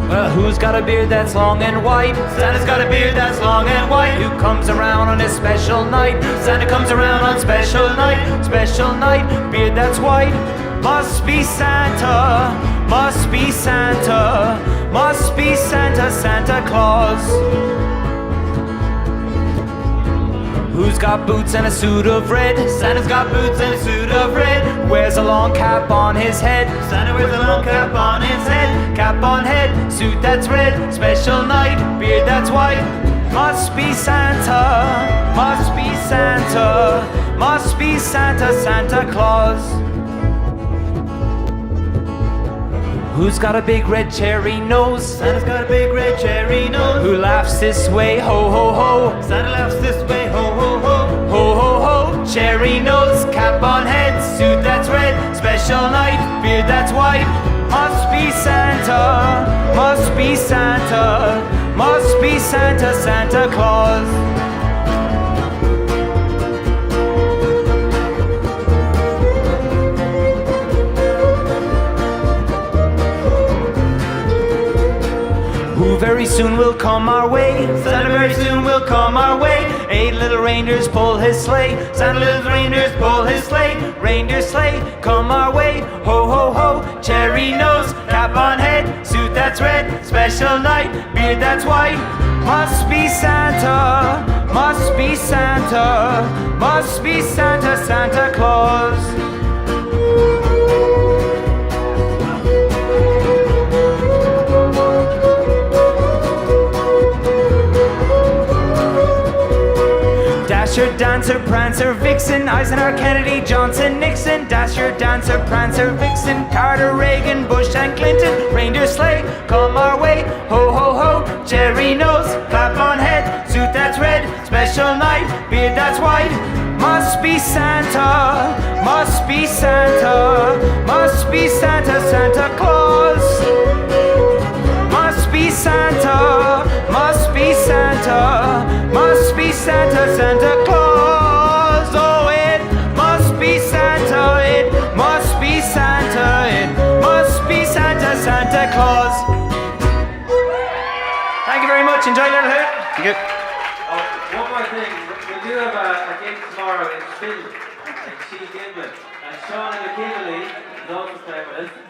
Well, who's got a beard that's long and white? Santa's got a beard that's long and white. Who comes around on a special night? Santa comes around on special night. Special night, beard that's white. Must be Santa, must be Santa, must be Santa, Santa Claus. Who's got boots and a suit of red? Santa's got boots and a suit of red. Wears a long cap on his head. Santa wears a long cap on his head. Cap on head, suit that's red. Special night, beard that's white. Must be Santa, must be Santa, must be Santa, Santa Claus. Who's got a big red cherry nose? Santa's got a big red cherry nose. Who laughs this way, ho ho ho? Santa laughs this way, ho ho ho. Ho ho ho, cherry nose, cap on head, suit that's red. Special night, beard that's white. Must be Santa, must be Santa, must be Santa, Santa Claus. Who very soon will come our way? Santa very soon will come our way. 8 little reindeers pull his sleigh. Santa little reindeers pull his sleigh. Reindeer sleigh, come our way. Ho ho ho, cherry nose, cap on head, suit that's red. Special night, beard that's white. Must be Santa, must be Santa, must be Santa, Santa Claus. Dasher, Dancer, Prancer, Vixen, Eisenhower, Kennedy, Johnson, Nixon. Dasher, Dancer, Prancer, Vixen, Carter, Reagan, Bush and Clinton. Reindeer sleigh, come our way. Ho ho ho, cherry nose, clap on head, suit that's red. Special night, beard that's white. Must be Santa, must be Santa, must be Santa, Santa Claus. Must be Santa, must be Santa, must be Santa, Santa Claus. Oh, it must be Santa, it must be Santa, it must be Santa, Santa Claus. Thank you very much. Enjoy Little Hoot. Thank you. Oh, one more thing. We do have a gig tomorrow in Phil, in Sheegimble, and Sean McKinley is also playing with us.